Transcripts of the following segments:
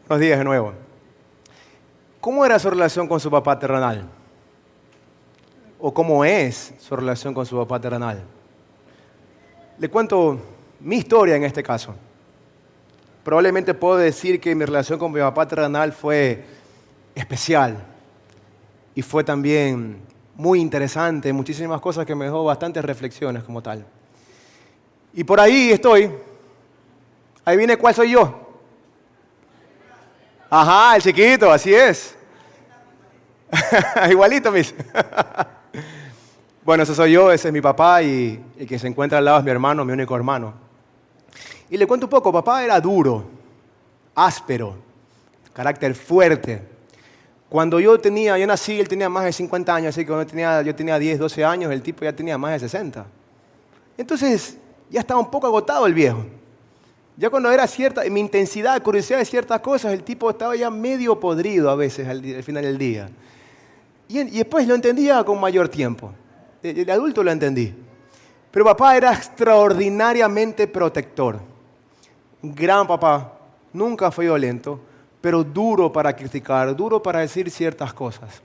Buenos días de nuevo. ¿Cómo era su relación con su papá terrenal? ¿O cómo es su relación con su papá terrenal? Le cuento mi historia en este caso. Probablemente puedo decir que mi relación con mi papá terrenal fue especial y fue también muy interesante, muchísimas cosas que me dejó bastantes reflexiones como tal. Y por ahí estoy. Ahí viene cuál soy yo. Ajá, el chiquito, así es. Igualito, mis. Bueno, ese soy yo, ese es mi papá y el que se encuentra al lado es mi hermano, mi único hermano. Y le cuento un poco, papá era duro, áspero, carácter fuerte. Cuando yo nací, él tenía más de 50 años, así que cuando yo tenía 10, 12 años, el tipo ya tenía más de 60. Entonces, ya estaba un poco agotado el viejo. Ya cuando era mi intensidad, curiosidad de ciertas cosas, el tipo estaba ya medio podrido a veces al final del día. Y después lo entendía con mayor tiempo. El adulto lo entendí. Pero papá era extraordinariamente protector. Un gran papá, nunca fue violento, pero duro para criticar, duro para decir ciertas cosas.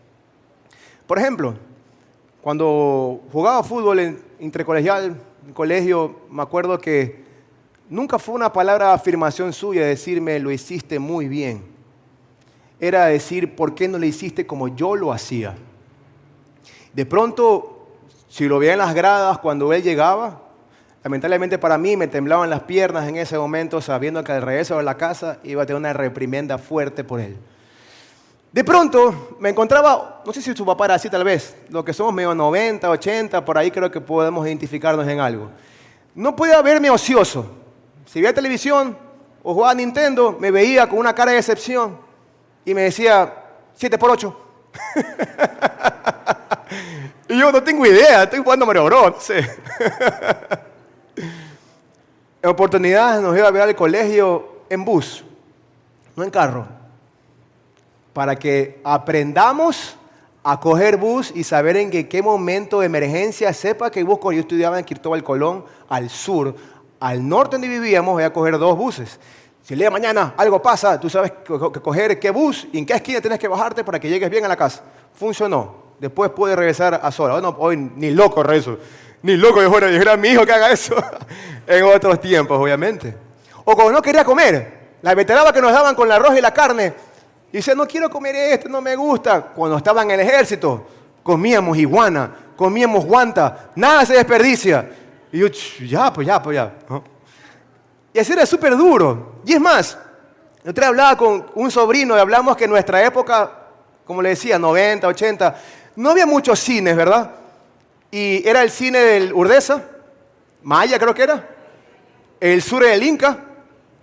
Por ejemplo, cuando jugaba fútbol intercolegial, en colegio, me acuerdo que nunca fue una palabra de afirmación suya decirme, lo hiciste muy bien. Era decir, ¿por qué no lo hiciste como yo lo hacía? De pronto, si lo veía en las gradas cuando él llegaba, lamentablemente para mí me temblaban las piernas en ese momento, sabiendo que al regreso de la casa iba a tener una reprimenda fuerte por él. De pronto me encontraba, no sé si su papá era así tal vez, lo que somos medio 90, 80, por ahí creo que podemos identificarnos en algo. No podía verme ocioso. Si veía televisión o jugaba a Nintendo, me veía con una cara de decepción y me decía 7x8. Y yo no tengo idea, estoy jugando Mario Bros. No sé. En oportunidades nos iba a ver al colegio en bus, no en carro, para que aprendamos a coger bus y saber en qué momento de emergencia sepa que bus. Yo estudiaba en Cristóbal Colón, al sur. Al norte donde vivíamos voy a coger 2 buses. Si el día de mañana algo pasa, tú sabes que coger qué bus y en qué esquina tienes que bajarte para que llegues bien a la casa. Funcionó. Después pude regresar a sola. Bueno, hoy ni loco regreso. Ni loco yo fuera a mi hijo que haga eso. En otros tiempos, obviamente. O cuando no quería comer. La veterana que nos daban con el arroz y la carne. Y decía, no quiero comer esto, no me gusta. Cuando estaba en el ejército, comíamos iguana, comíamos guanta. Nada se desperdicia. Y yo, ya. ¿No? Y así era súper duro. Y es más, yo otra vez hablaba con un sobrino y hablamos que en nuestra época, como le decía, 90, 80, no había muchos cines, ¿verdad? Y era el cine del Urdesa, Maya creo que era, el sur del Inca,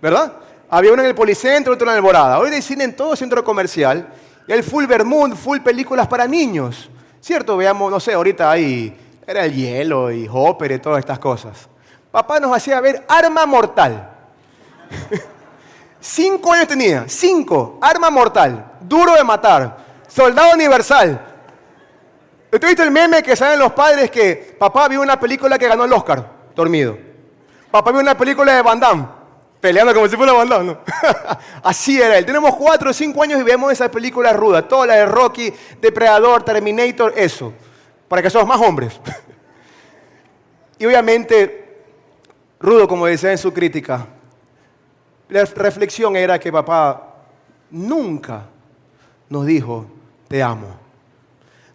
¿verdad? Había uno en el Policentro, otro en el Alborada. Hoy hay cine en todo centro comercial. Y el full Vermouth, full películas para niños. ¿Cierto? Veamos, no sé, ahorita era el Hielo y Hopper y todas estas cosas. Papá nos hacía ver Arma Mortal. 5 años tenía, 5, Arma Mortal, Duro de Matar, Soldado Universal. ¿Usted ha visto el meme que saben los padres que papá vio una película que ganó el Oscar, dormido? Papá vio una película de Van Damme, peleando como si fuera Van Damme, ¿no? Así era él. Tenemos 4 o 5 años y vemos esas películas rudas, todas las de Rocky, Depredador, Terminator, eso, para que somos más hombres. Y obviamente, rudo como decía en su crítica, la reflexión era que papá nunca nos dijo, te amo.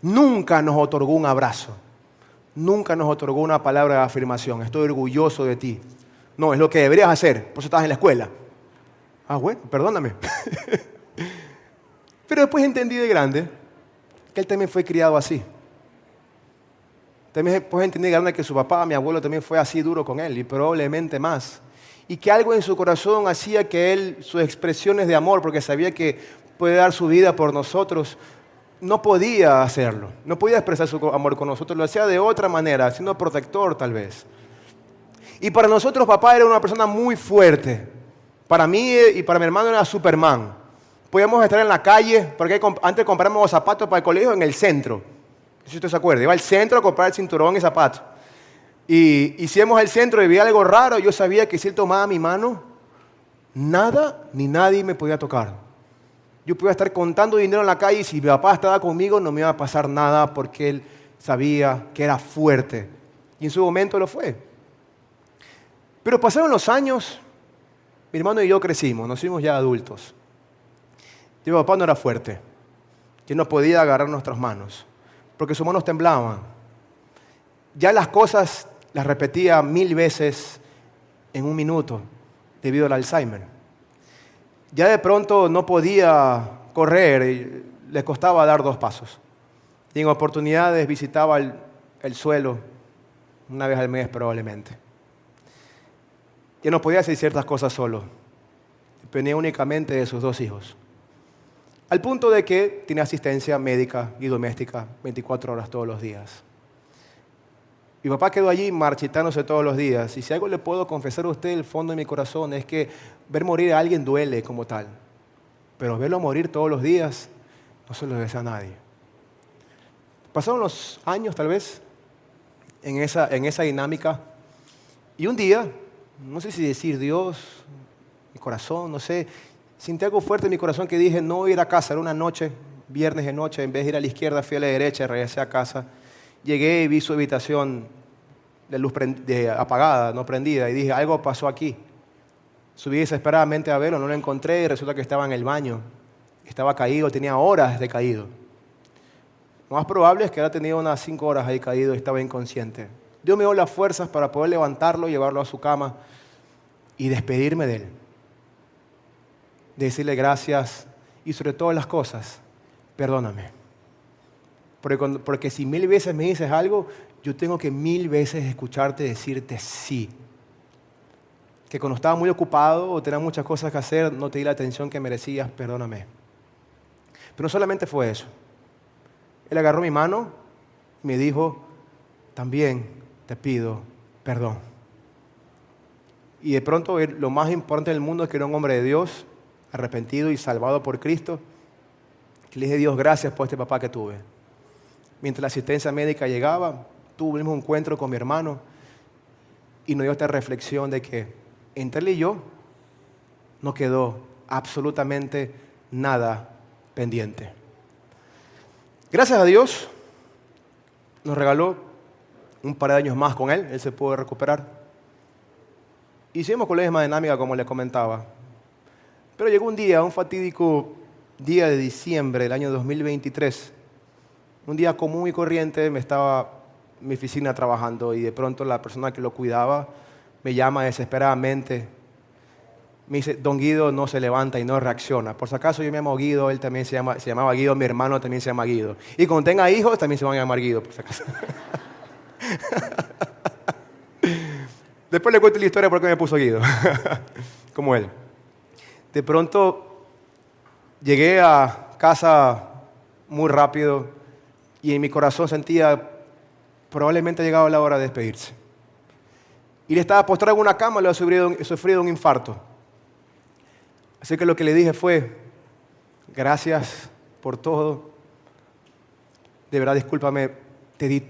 Nunca nos otorgó un abrazo. Nunca nos otorgó una palabra de afirmación. Estoy orgulloso de ti. No, es lo que deberías hacer. Por eso estás en la escuela. Ah, bueno, perdóname. Pero después entendí de grande que él también fue criado así. También después entendí de grande que su papá, mi abuelo, también fue así duro con él y probablemente más. Y que algo en su corazón hacía que él, sus expresiones de amor, porque sabía que puede dar su vida por nosotros, no podía hacerlo. No podía expresar su amor con nosotros. Lo hacía de otra manera, siendo protector tal vez. Y para nosotros papá era una persona muy fuerte. Para mí y para mi hermano era Superman. Podíamos estar en la calle, porque antes compramos los zapatos para el colegio en el centro. No sé si usted se acuerda. Iba al centro a comprar el cinturón y zapatos. Y si íbamos al centro y veía algo raro, yo sabía que si él tomaba mi mano, nada ni nadie me podía tocar. Yo podía estar contando dinero en la calle y si mi papá estaba conmigo no me iba a pasar nada porque él sabía que era fuerte. Y en su momento lo fue. Pero pasaron los años, mi hermano y yo crecimos, nos fuimos ya adultos. Y mi papá no era fuerte. Él no podía agarrar nuestras manos porque sus manos temblaban. Ya las cosas las repetía 1000 veces en un minuto debido al Alzheimer. Ya de pronto no podía correr y le costaba dar 2 pasos. Y en oportunidades visitaba el suelo una vez al mes probablemente. Ya no podía hacer ciertas cosas solo. Dependía únicamente de sus 2 hijos. Al punto de que tiene asistencia médica y doméstica 24 horas todos los días. Mi papá quedó allí marchitándose todos los días. Y si algo le puedo confesar a usted, el fondo de mi corazón es que ver morir a alguien duele como tal. Pero verlo morir todos los días no se lo desea a nadie. Pasaron los años tal vez en esa dinámica. Y un día, no sé si decir Dios, mi corazón, no sé, sentí algo fuerte en mi corazón que dije, no voy a ir a casa. Era una noche, viernes de noche, en vez de ir a la izquierda, fui a la derecha, regresé a casa. Llegué y vi su habitación de luz apagada, no prendida, y dije, algo pasó aquí. Subí desesperadamente a verlo, no lo encontré y resulta que estaba en el baño. Estaba caído, tenía horas de caído. Lo más probable es que había tenido unas 5 horas ahí caído y estaba inconsciente. Dios me dio las fuerzas para poder levantarlo, llevarlo a su cama y despedirme de él. De decirle gracias y sobre todas las cosas, perdóname. Porque si 1000 veces me dices algo, yo tengo que 1000 veces escucharte decirte sí. Que cuando estaba muy ocupado o tenía muchas cosas que hacer, no te di la atención que merecías, perdóname. Pero no solamente fue eso. Él agarró mi mano y me dijo, también te pido perdón. Y de pronto lo más importante del mundo es que era un hombre de Dios, arrepentido y salvado por Cristo. Que le dije, Dios, gracias por este papá que tuve. Mientras la asistencia médica llegaba, tuvimos un encuentro con mi hermano y nos dio esta reflexión de que entre él y yo no quedó absolutamente nada pendiente. Gracias a Dios nos regaló un par de años más con él se pudo recuperar. Hicimos con la misma dinámica como les comentaba. Pero llegó un día, un fatídico día de diciembre del año 2023. Un día común y corriente, estaba en mi oficina trabajando y de pronto la persona que lo cuidaba me llama desesperadamente. Me dice, don Guido no se levanta y no reacciona. Por si acaso yo me llamo Guido, él también se llamaba Guido, mi hermano también se llama Guido. Y cuando tenga hijos también se van a llamar Guido, por si acaso. Después le cuento la historia por qué me puso Guido, como él. De pronto llegué a casa muy rápido y en mi corazón sentía probablemente ha llegado la hora de despedirse. Y él estaba postrado en una cama, le había sufrido un infarto. Así que lo que le dije fue, gracias por todo. De verdad, discúlpame, te di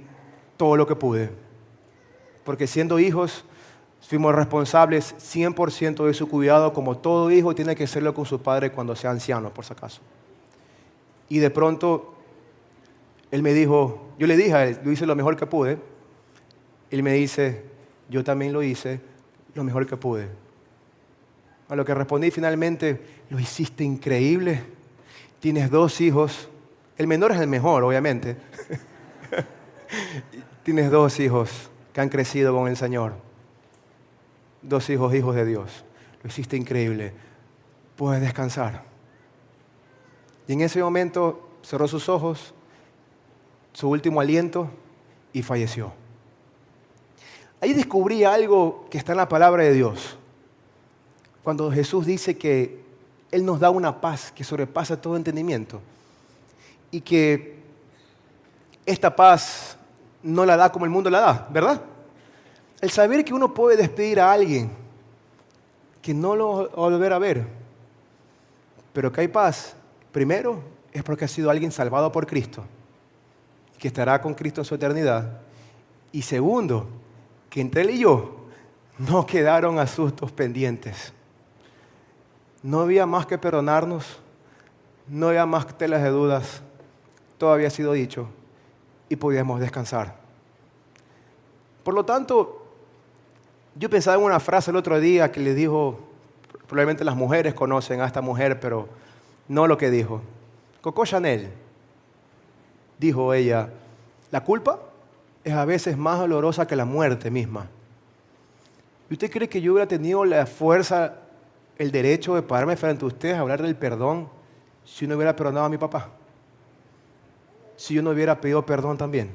todo lo que pude. Porque siendo hijos, fuimos responsables 100% de su cuidado, como todo hijo tiene que serlo con su padre cuando sea anciano, por si acaso. Y de pronto, él me dijo, yo le dije a él, lo hice lo mejor que pude. Él me dice, yo también lo hice lo mejor que pude. A lo que respondí finalmente, lo hiciste increíble. Tienes 2 hijos. El menor es el mejor, obviamente. Tienes 2 hijos que han crecido con el Señor. 2 hijos, hijos de Dios. Lo hiciste increíble. Puedes descansar. Y en ese momento cerró sus ojos, su último aliento y falleció. Ahí descubrí algo que está en la palabra de Dios. Cuando Jesús dice que Él nos da una paz que sobrepasa todo entendimiento y que esta paz no la da como el mundo la da, ¿verdad? El saber que uno puede despedir a alguien que no lo va a volver a ver, pero que hay paz, primero es porque ha sido alguien salvado por Cristo, que estará con Cristo en su eternidad, y segundo, que entre él y yo no quedaron asuntos pendientes. No había más que perdonarnos, no había más telas de dudas, todo había sido dicho y podíamos descansar. Por lo tanto, yo pensaba en una frase el otro día que le dijo, probablemente las mujeres conocen a esta mujer, pero no lo que dijo. Coco Chanel, dijo ella, la culpa es a veces más dolorosa que la muerte misma. ¿Y usted cree que yo hubiera tenido la fuerza, el derecho de pararme frente a ustedes a hablar del perdón si no hubiera perdonado a mi papá? Si yo no hubiera pedido perdón también.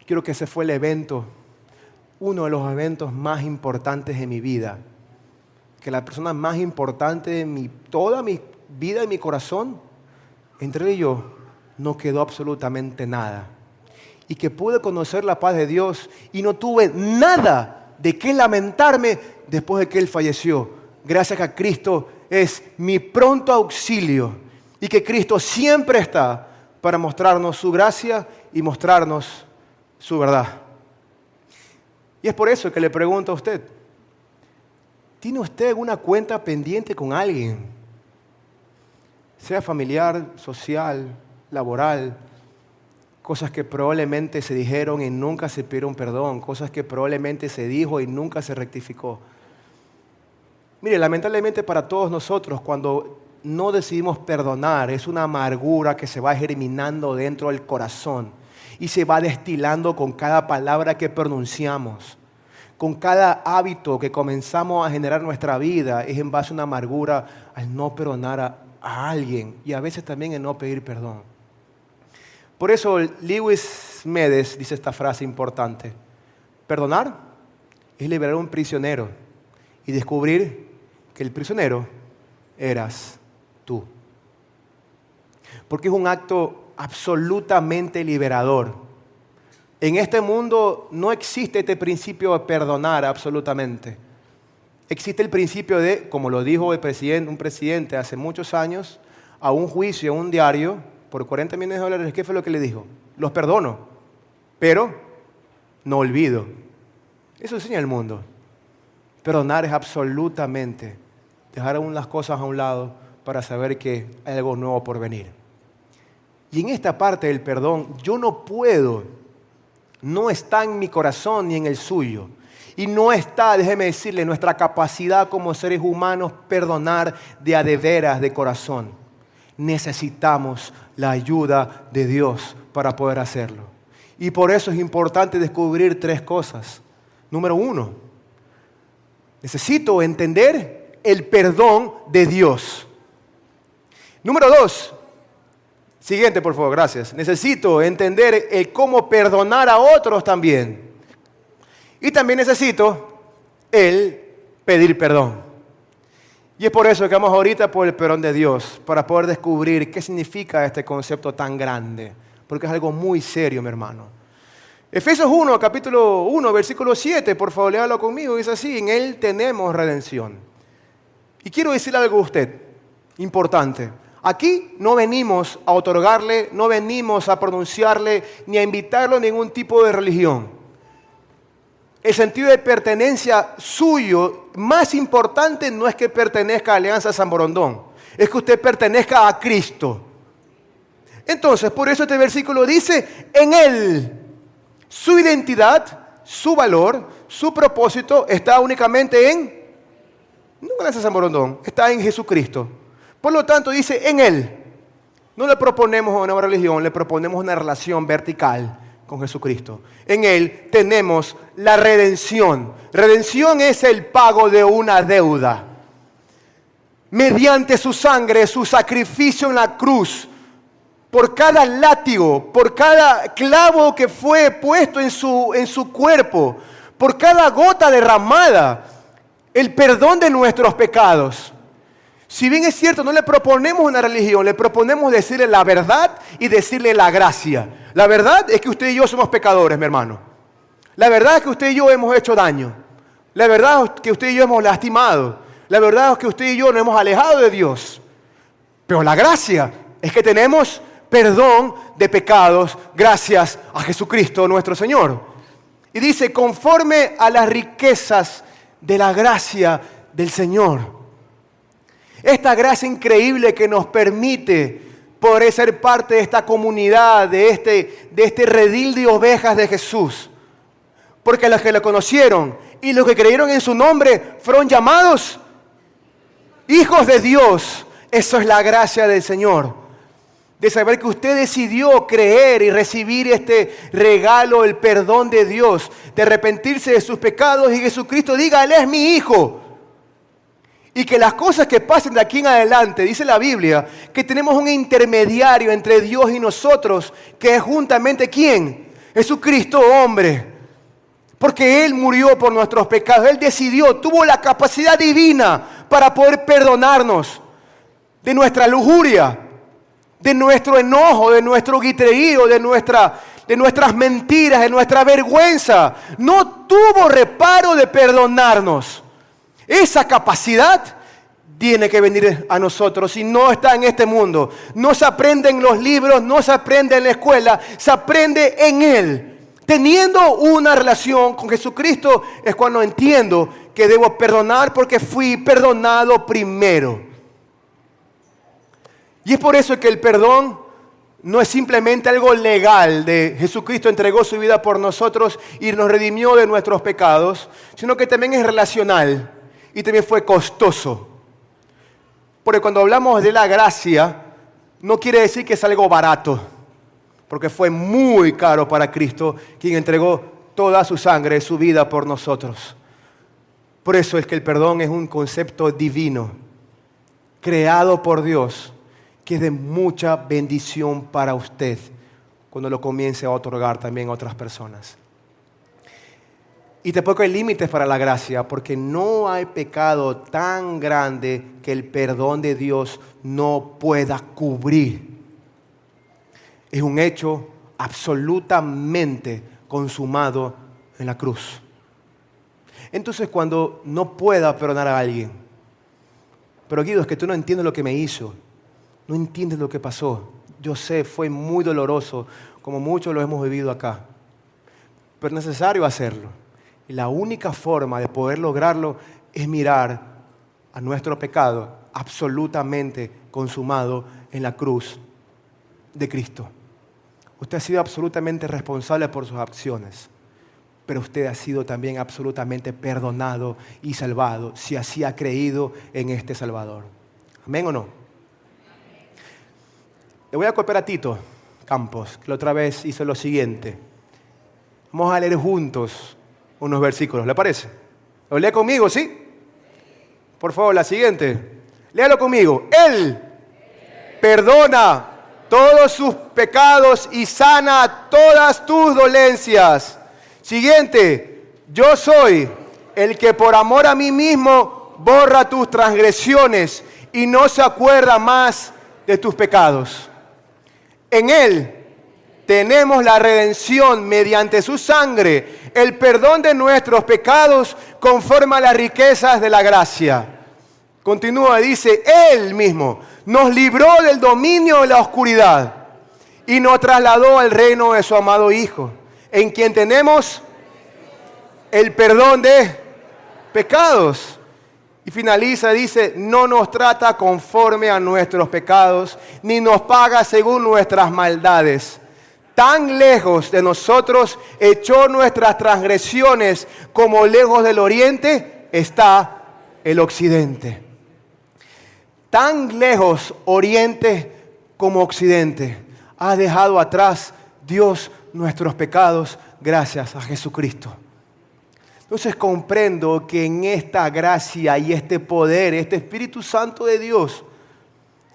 Creo que ese fue el evento, uno de los eventos más importantes de mi vida. Que la persona más importante de toda mi vida y mi corazón, entre él y yo, no quedó absolutamente nada. Y que pude conocer la paz de Dios y no tuve nada de qué lamentarme después de que Él falleció. Gracias a que Cristo es mi pronto auxilio y que Cristo siempre está para mostrarnos su gracia y mostrarnos su verdad. Y es por eso que le pregunto a usted, ¿tiene usted alguna cuenta pendiente con alguien? Sea familiar, social, laboral, cosas que probablemente se dijeron y nunca se pidieron perdón, cosas que probablemente se dijo y nunca se rectificó. Mire, lamentablemente para todos nosotros, cuando no decidimos perdonar, es una amargura que se va germinando dentro del corazón y se va destilando con cada palabra que pronunciamos. Con cada hábito que comenzamos a generar en nuestra vida es en base a una amargura al no perdonar a alguien y a veces también en no pedir perdón. Por eso Lewis Medes dice esta frase importante. Perdonar es liberar a un prisionero y descubrir que el prisionero eras tú. Porque es un acto absolutamente liberador. En este mundo no existe este principio de perdonar absolutamente. Existe el principio de, como lo dijo un presidente hace muchos años, a un juicio, a un diario, por $40 millones, ¿qué fue lo que le dijo? Los perdono, pero no olvido. Eso enseña el mundo. Perdonar es absolutamente dejar las cosas a un lado para saber que hay algo nuevo por venir. Y en esta parte del perdón, yo no puedo, no está en mi corazón ni en el suyo. Y no está, déjeme decirle, nuestra capacidad como seres humanos perdonar de a de veras de corazón. Necesitamos la ayuda de Dios para poder hacerlo. Y por eso es importante descubrir 3 cosas. Número 1, necesito entender el perdón de Dios. Número 2, siguiente por favor, gracias. Necesito entender el cómo perdonar a otros también. Y también necesito el pedir perdón. Y es por eso que vamos ahorita por el perdón de Dios, para poder descubrir qué significa este concepto tan grande, porque es algo muy serio, mi hermano. Efesios 1, capítulo 1, versículo 7, por favor, léalo conmigo, dice así, en Él tenemos redención. Y quiero decirle algo a usted, importante. Aquí no venimos a otorgarle, no venimos a pronunciarle, ni a invitarlo a ningún tipo de religión. El sentido de pertenencia suyo, más importante, no es que pertenezca a Alianza San Borondón, es que usted pertenezca a Cristo. Entonces, por eso este versículo dice, en Él, su identidad, su valor, su propósito está únicamente no en Alianza San Borondón, está en Jesucristo. Por lo tanto, dice, en Él. No le proponemos una religión, le proponemos una relación vertical con Jesucristo. En Él tenemos la redención. Redención es el pago de una deuda. Mediante su sangre, su sacrificio en la cruz, por cada látigo, por cada clavo que fue puesto en su cuerpo, por cada gota derramada, el perdón de nuestros pecados. Si bien es cierto, no le proponemos una religión, le proponemos decirle la verdad y decirle la gracia. La verdad es que usted y yo somos pecadores, mi hermano. La verdad es que usted y yo hemos hecho daño. La verdad es que usted y yo hemos lastimado. La verdad es que usted y yo nos hemos alejado de Dios. Pero la gracia es que tenemos perdón de pecados gracias a Jesucristo nuestro Señor. Y dice, conforme a las riquezas de la gracia del Señor. Esta gracia increíble que nos permite poder ser parte de esta comunidad, de este redil de ovejas de Jesús. Porque los que lo conocieron y los que creyeron en su nombre fueron llamados hijos de Dios. Eso es la gracia del Señor. De saber que usted decidió creer y recibir este regalo, el perdón de Dios, de arrepentirse de sus pecados y Jesucristo diga, Él es mi hijo. Y que las cosas que pasen de aquí en adelante, dice la Biblia, que tenemos un intermediario entre Dios y nosotros, que es juntamente ¿quién? Jesucristo, hombre. Porque Él murió por nuestros pecados. Él decidió, tuvo la capacidad divina para poder perdonarnos de nuestra lujuria, de nuestro enojo, de nuestro griterío, de nuestras mentiras, de nuestra vergüenza. No tuvo reparo de perdonarnos. Esa capacidad tiene que venir a nosotros y no está en este mundo. No se aprende en los libros, no se aprende en la escuela, se aprende en Él. Teniendo una relación con Jesucristo es cuando entiendo que debo perdonar porque fui perdonado primero. Y es por eso que el perdón no es simplemente algo legal de Jesucristo entregó su vida por nosotros y nos redimió de nuestros pecados, sino que también es relacional. Y también fue costoso. Porque cuando hablamos de la gracia, no quiere decir que es algo barato. Porque fue muy caro para Cristo, quien entregó toda su sangre, su vida por nosotros. Por eso es que el perdón es un concepto divino, creado por Dios, que es de mucha bendición para usted cuando lo comience a otorgar también a otras personas. Y tampoco hay límites para la gracia, porque no hay pecado tan grande que el perdón de Dios no pueda cubrir. Es un hecho absolutamente consumado en la cruz. Entonces, cuando no pueda perdonar a alguien, pero Guido, es que tú no entiendes lo que me hizo, no entiendes lo que pasó. Yo sé, fue muy doloroso, como muchos lo hemos vivido acá, pero es necesario hacerlo. Y la única forma de poder lograrlo es mirar a nuestro pecado absolutamente consumado en la cruz de Cristo. Usted ha sido absolutamente responsable por sus acciones, pero usted ha sido también absolutamente perdonado y salvado si así ha creído en este Salvador. ¿Amén o no? Le voy a copiar a Tito Campos, que la otra vez hizo lo siguiente. Vamos a leer juntos unos versículos, ¿le parece? ¿Lo lee conmigo, sí? Por favor, la siguiente. Léalo conmigo. Él perdona todos sus pecados y sana todas tus dolencias. Siguiente. Yo soy el que por amor a mí mismo borra tus transgresiones y no se acuerda más de tus pecados. En Él tenemos la redención mediante su sangre, el perdón de nuestros pecados conforme a las riquezas de la gracia. Continúa, dice, Él mismo nos libró del dominio de la oscuridad y nos trasladó al reino de su amado Hijo, en quien tenemos el perdón de pecados. Y finaliza, dice, no nos trata conforme a nuestros pecados, ni nos paga según nuestras maldades. Tan lejos de nosotros echó nuestras transgresiones como lejos del oriente está el occidente. Tan lejos oriente como occidente ha dejado atrás Dios nuestros pecados gracias a Jesucristo. Entonces comprendo que en esta gracia y este poder, este Espíritu Santo de Dios,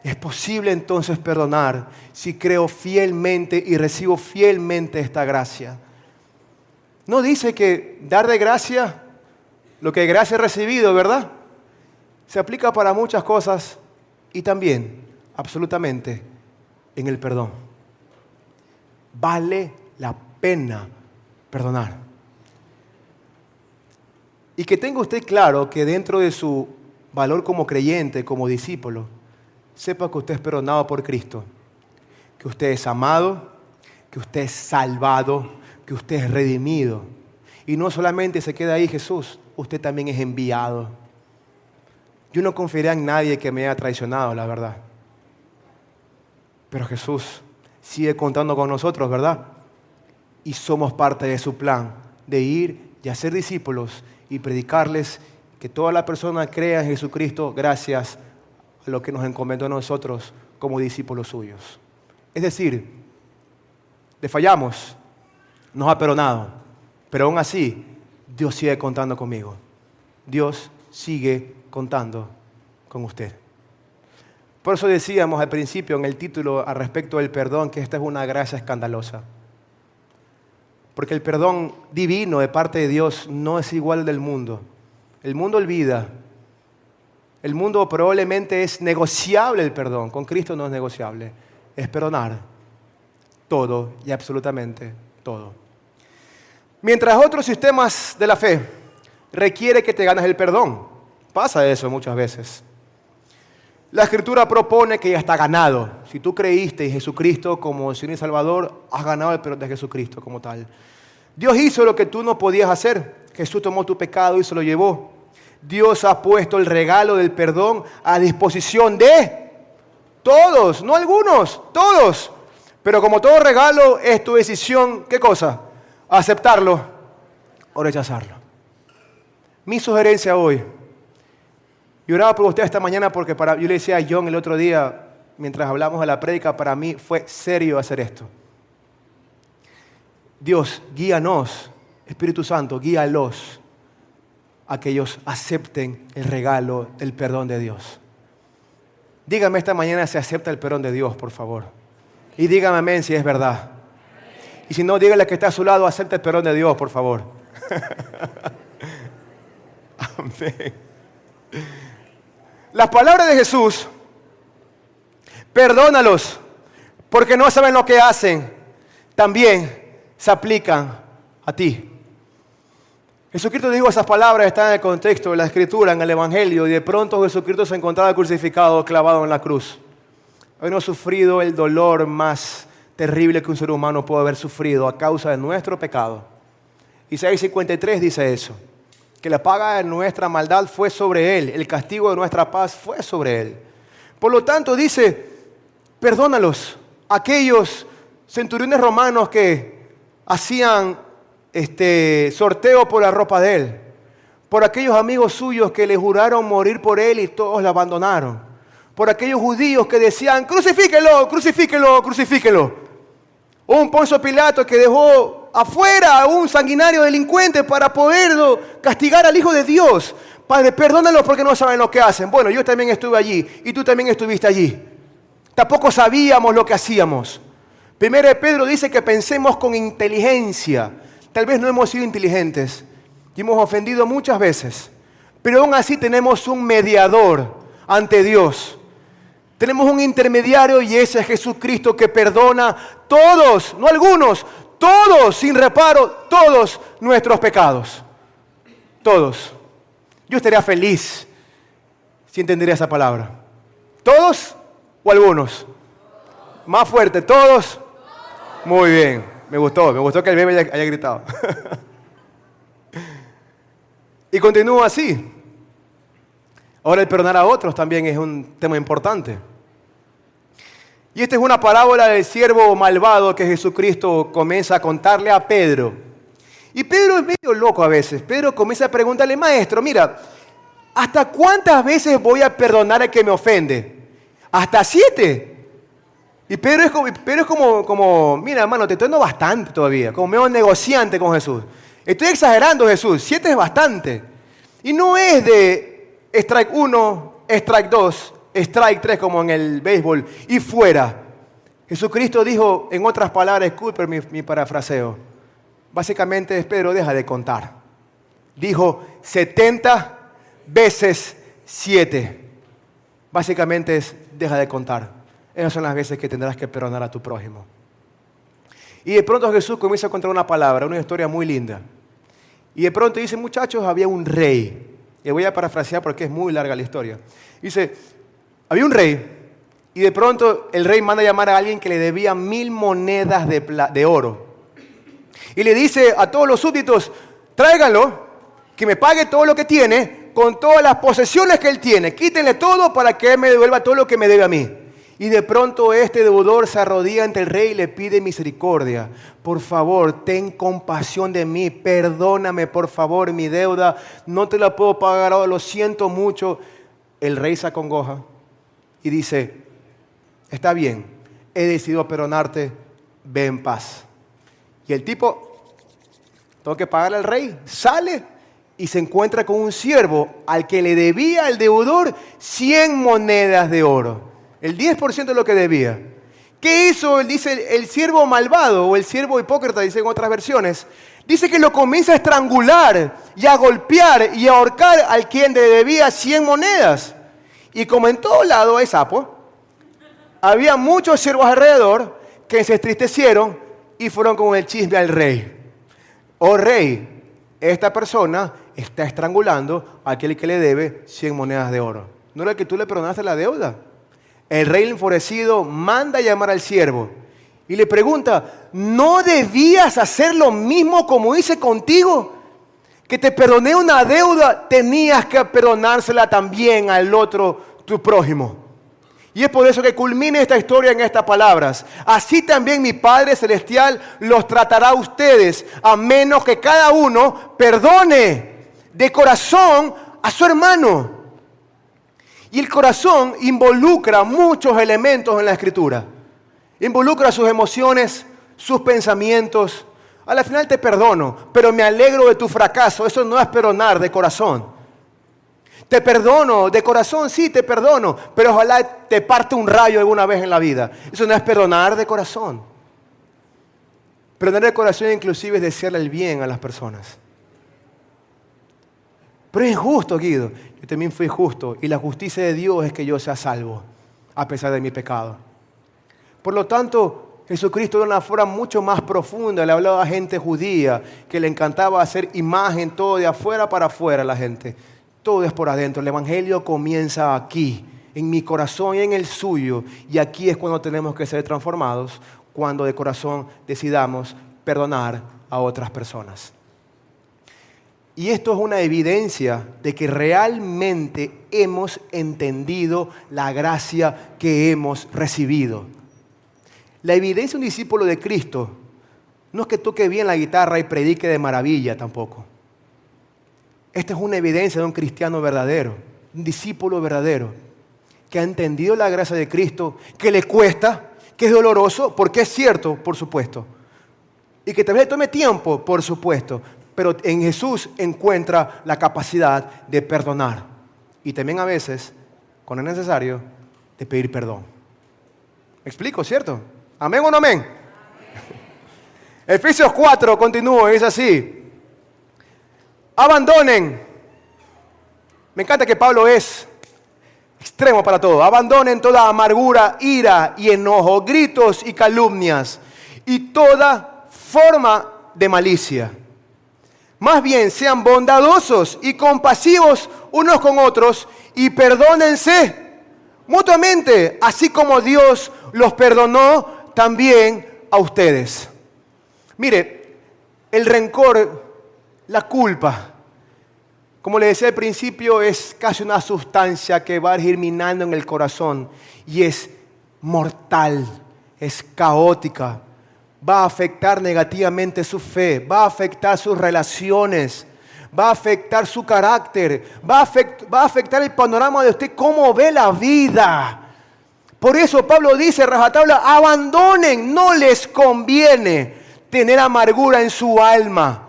es posible entonces perdonar si creo fielmente y recibo fielmente esta gracia. No dice que dar de gracia lo que de gracia he recibido, ¿verdad? Se aplica para muchas cosas y también, absolutamente, en el perdón. Vale la pena perdonar. Y que tenga usted claro que dentro de su valor como creyente, como discípulo, sepa que usted es perdonado por Cristo, que usted es amado, que usted es salvado, que usted es redimido. Y no solamente se queda ahí Jesús, usted también es enviado. Yo no confiaría en nadie que me haya traicionado, la verdad. Pero Jesús sigue contando con nosotros, ¿verdad? Y somos parte de su plan de ir y hacer discípulos y predicarles que toda la persona crea en Jesucristo gracias a lo que nos encomendó a nosotros como discípulos suyos. Es decir, le fallamos, nos ha perdonado, pero aún así Dios sigue contando conmigo. Dios sigue contando con usted. Por eso decíamos al principio en el título al respecto del perdón que esta es una gracia escandalosa. Porque el perdón divino de parte de Dios no es igual al del mundo. El mundo olvida. El mundo probablemente es negociable el perdón. Con Cristo no es negociable. Es perdonar todo y absolutamente todo. Mientras otros sistemas de la fe requiere que te ganes el perdón. Pasa eso muchas veces. La Escritura propone que ya está ganado. Si tú creíste en Jesucristo como Señor y Salvador, has ganado el perdón de Jesucristo como tal. Dios hizo lo que tú no podías hacer. Jesús tomó tu pecado y se lo llevó. Dios ha puesto el regalo del perdón a disposición de todos, no algunos, todos. Pero como todo regalo es tu decisión, ¿qué cosa? Aceptarlo o rechazarlo. Mi sugerencia hoy. Y oraba por usted esta mañana porque yo le decía a John el otro día, mientras hablamos de la prédica, para mí fue serio hacer esto. Dios, guíanos, Espíritu Santo, guíalos a que ellos acepten el regalo del perdón de Dios. Dígame esta mañana si acepta el perdón de Dios, por favor. Y dígame amén si es verdad. Y si no, dígale que está a su lado, acepta el perdón de Dios, por favor. Amén. Las palabras de Jesús, perdónalos, porque no saben lo que hacen, también se aplican a ti. Jesucristo dijo esas palabras, están en el contexto de la Escritura, en el Evangelio, y de pronto Jesucristo se encontraba crucificado, clavado en la cruz. Habiendo sufrido el dolor más terrible que un ser humano puede haber sufrido a causa de nuestro pecado. Isaías 53 dice eso. Que la paga de nuestra maldad fue sobre Él, el castigo de nuestra paz fue sobre Él. Por lo tanto dice, perdónalos, aquellos centuriones romanos que hacían sorteo por la ropa de Él, por aquellos amigos suyos que le juraron morir por Él y todos la abandonaron, por aquellos judíos que decían, crucifíquelo, crucifíquelo, crucifíquelo. Un Poncio Pilato que dejó afuera a un sanguinario delincuente para poderlo castigar al Hijo de Dios. Padre, perdónalos porque no saben lo que hacen. Bueno, yo también estuve allí y tú también estuviste allí. Tampoco sabíamos lo que hacíamos. Primero de Pedro dice que pensemos con inteligencia. Tal vez no hemos sido inteligentes y hemos ofendido muchas veces, pero aún así tenemos un mediador ante Dios. Tenemos un intermediario y ese es Jesucristo que perdona todos, no algunos, todos, sin reparo, todos nuestros pecados. Todos. Yo estaría feliz si entendería esa palabra. ¿Todos o algunos? Más fuerte, ¿todos? Muy bien, me gustó que el bebé haya gritado. Y continúa así. Ahora el perdonar a otros también es un tema importante. Y esta es una parábola del siervo malvado que Jesucristo comienza a contarle a Pedro. Y Pedro es medio loco a veces. Pedro comienza a preguntarle, maestro, mira, ¿hasta cuántas veces voy a perdonar al que me ofende? ¿Hasta 7? Y Pedro es como, mira hermano, te estoy dando bastante todavía, como medio negociante con Jesús. Estoy exagerando, Jesús, 7 es bastante. Y no es de strike 1, strike 2, strike 3 como en el béisbol y fuera. Jesucristo dijo, en otras palabras, disculpen mi parafraseo, básicamente es Pedro, deja de contar. Dijo 70 veces 7. Básicamente es, deja de contar. Esas son las veces que tendrás que perdonar a tu prójimo. Y de pronto Jesús comienza a contar una palabra, una historia muy linda. Y de pronto dice, muchachos, había un rey. Y voy a parafrasear porque es muy larga la historia. Dice, había un rey y de pronto el rey manda a llamar a alguien que le debía 1000 monedas de oro. Y le dice a todos los súbditos, tráiganlo, que me pague todo lo que tiene, con todas las posesiones que él tiene. Quítenle todo para que él me devuelva todo lo que me debe a mí. Y de pronto este deudor se arrodilla ante el rey y le pide misericordia. Por favor, ten compasión de mí. Perdóname, por favor, mi deuda. No te la puedo pagar ahora, lo siento mucho. El rey se acongoja y dice, está bien, he decidido perdonarte, ve en paz. Y el tipo, tengo que pagarle al rey, sale y se encuentra con un siervo al que le debía el deudor 100 monedas de oro. El 10% de lo que debía. ¿Qué hizo? Dice el siervo malvado o el siervo hipócrita, dice en otras versiones. Dice que lo comienza a estrangular y a golpear y a ahorcar al quien le debía 100 monedas. Y como en todo lado hay sapos, había muchos siervos alrededor que se entristecieron y fueron con el chisme al rey. Oh rey, esta persona está estrangulando a aquel que le debe 100 monedas de oro. ¿No era que tú le perdonaste la deuda? El rey enfurecido manda a llamar al siervo y le pregunta, ¿no debías hacer lo mismo como hice contigo? Que te perdoné una deuda, tenías que perdonársela también al otro, tu prójimo. Y es por eso que culmina esta historia en estas palabras. Así también mi Padre Celestial los tratará a ustedes, a menos que cada uno perdone de corazón a su hermano. Y el corazón involucra muchos elementos en la Escritura. Involucra sus emociones, sus pensamientos. A la final te perdono, pero me alegro de tu fracaso. Eso no es perdonar de corazón. Te perdono de corazón, sí, te perdono, pero ojalá te parte un rayo alguna vez en la vida. Eso no es perdonar de corazón. Perdonar de corazón inclusive es desearle el bien a las personas. Pero es injusto, Guido. Yo también fui justo y la justicia de Dios es que yo sea salvo a pesar de mi pecado. Por lo tanto, Jesucristo de una forma mucho más profunda le hablaba a gente judía que le encantaba hacer imagen todo de afuera para afuera a la gente. Todo es por adentro. El evangelio comienza aquí, en mi corazón y en el suyo. Y aquí es cuando tenemos que ser transformados, cuando de corazón decidamos perdonar a otras personas. Y esto es una evidencia de que realmente hemos entendido la gracia que hemos recibido. La evidencia de un discípulo de Cristo no es que toque bien la guitarra y predique de maravilla tampoco. Esta es una evidencia de un cristiano verdadero, un discípulo verdadero, que ha entendido la gracia de Cristo, que le cuesta, que es doloroso, porque es cierto, por supuesto. Y que tal vez tome tiempo, por supuesto. Pero en Jesús encuentra la capacidad de perdonar. Y también a veces, cuando es necesario, de pedir perdón. ¿Me explico, cierto? ¿Amén o no amén? Amén. Efesios 4 continúa, es así. Abandonen. Me encanta que Pablo es extremo para todo. Abandonen toda amargura, ira y enojo, gritos y calumnias y toda forma de malicia. Más bien sean bondadosos y compasivos unos con otros y perdónense mutuamente, así como Dios los perdonó también a ustedes. Mire, el rencor, la culpa, como le decía al principio, es casi una sustancia que va germinando en el corazón y es mortal, es caótica. Va a afectar negativamente su fe, va a afectar sus relaciones, va a afectar su carácter, va a afectar el panorama de usted, cómo ve la vida. Por eso Pablo dice, rajatabla, abandonen, no les conviene tener amargura en su alma.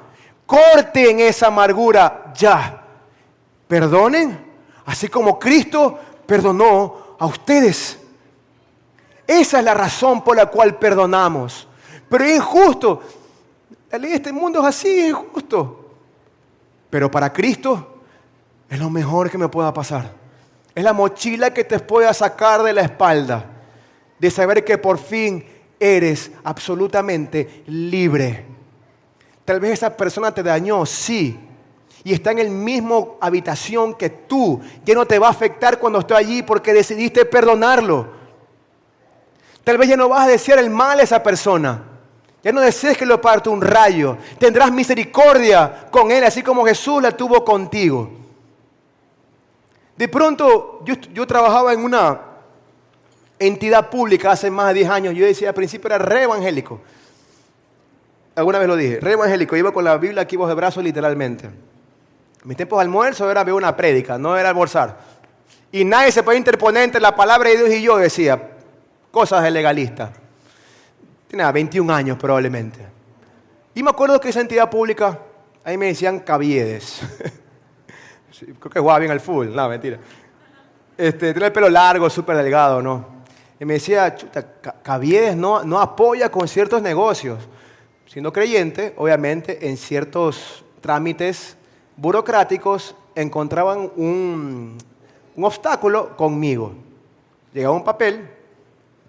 Corten esa amargura ya. Perdonen, así como Cristo perdonó a ustedes. Esa es la razón por la cual perdonamos. Pero es injusto. La ley de este mundo es así, es injusto. Pero para Cristo es lo mejor que me pueda pasar. Es la mochila que te pueda sacar de la espalda. De saber que por fin eres absolutamente libre. Tal vez esa persona te dañó, sí. Y está en el mismo habitación que tú. Ya no te va a afectar cuando esté allí porque decidiste perdonarlo. Tal vez ya no vas a desear el mal a esa persona. Ya no desees que le parte un rayo. Tendrás misericordia con él, así como Jesús la tuvo contigo. De pronto, yo trabajaba en una entidad pública hace más de 10 años. Yo decía, al principio era re evangélico. Alguna vez lo dije, re evangélico. Iba con la Biblia aquí bajo el brazo literalmente. Mis tiempos de almuerzo era ver una prédica, no era almorzar. Y nadie se puede interponer entre la palabra de Dios y yo, decía. Cosas de legalista. Tenía 21 años probablemente. Y me acuerdo que esa entidad pública, ahí me decían Caviedes. Sí, creo que jugaba bien al fútbol, no, mentira. Tenía el pelo largo, súper delgado, ¿no? Y me decía, chuta, Caviedes no apoya con ciertos negocios. Siendo creyente, obviamente, en ciertos trámites burocráticos encontraban un obstáculo conmigo. Llegaba un papel,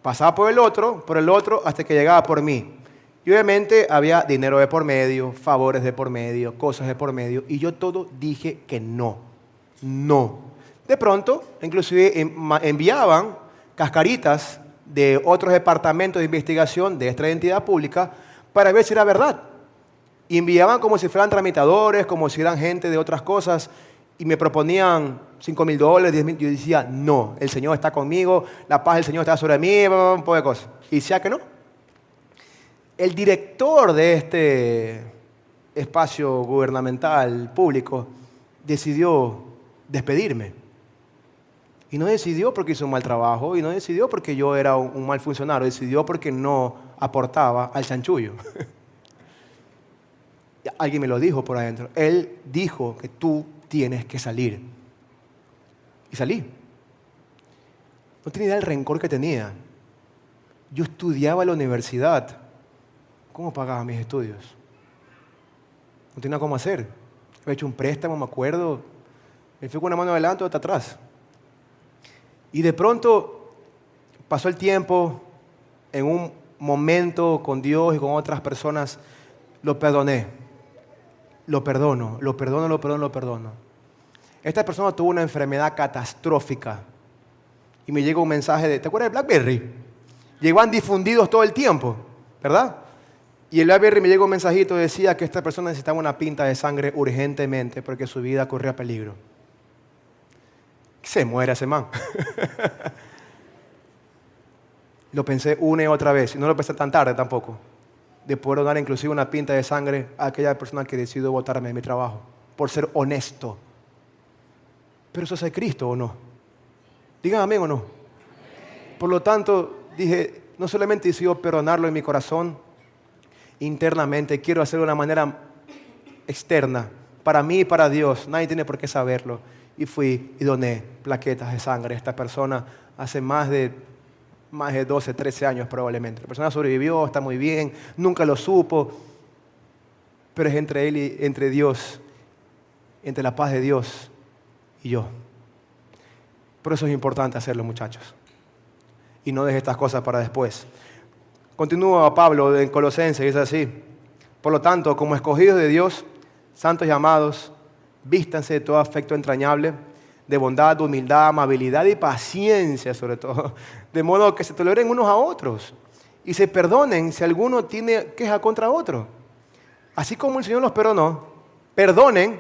pasaba por el otro, hasta que llegaba por mí. Y obviamente había dinero de por medio, favores de por medio, cosas de por medio, y yo todo dije que no. No. De pronto, inclusive enviaban cascaritas de otros departamentos de investigación de esta entidad pública para ver si era verdad. Y enviaban como si fueran tramitadores, como si eran gente de otras cosas, y me proponían $5,000, $10,000. Yo decía, no, el Señor está conmigo, la paz del Señor está sobre mí, un poco de cosas. Y decía que no. El director de este espacio gubernamental público decidió despedirme. Y no decidió porque hizo un mal trabajo, y no decidió porque yo era un mal funcionario, decidió porque no aportaba al chanchullo. Alguien me lo dijo por adentro. Él dijo que tú tienes que salir. Y salí. No tenía idea del rencor que tenía. Yo estudiaba en la universidad. ¿Cómo pagaba mis estudios? No tenía cómo hacer. Había hecho un préstamo, me acuerdo. Me fui con una mano adelante y otra atrás. Y de pronto pasó el tiempo, en un momento con Dios y con otras personas, lo perdoné. Lo perdono. Esta persona tuvo una enfermedad catastrófica. Y me llegó un mensaje de, ¿te acuerdas de BlackBerry? Llegaban difundidos todo el tiempo, ¿verdad? Y el BlackBerry me llegó un mensajito que decía que esta persona necesitaba una pinta de sangre urgentemente porque su vida corría peligro. Se muere ese man. Lo pensé una y otra vez, y no lo pensé tan tarde tampoco, de poder donar inclusive una pinta de sangre a aquella persona que decidió botarme de mi trabajo, por ser honesto. Pero eso es de Cristo, ¿o no? Digan amén o no. Por lo tanto, dije, no solamente decido perdonarlo en mi corazón, internamente, quiero hacerlo de una manera externa, para mí y para Dios, nadie tiene por qué saberlo. Y fui y doné plaquetas de sangre a esta persona hace más de 12, 13 años probablemente. La persona sobrevivió, está muy bien, nunca lo supo, pero es entre él y entre Dios, entre la paz de Dios y yo. Por eso es importante hacerlo, muchachos. Y no dejes estas cosas para después. Continúa Pablo en Colosenses, dice así: por lo tanto, como escogidos de Dios, santos y amados, vístanse de todo afecto entrañable, de bondad, humildad, amabilidad y paciencia sobre todo, de modo que se toleren unos a otros y se perdonen si alguno tiene queja contra otro. Así como el Señor los perdonó, perdonen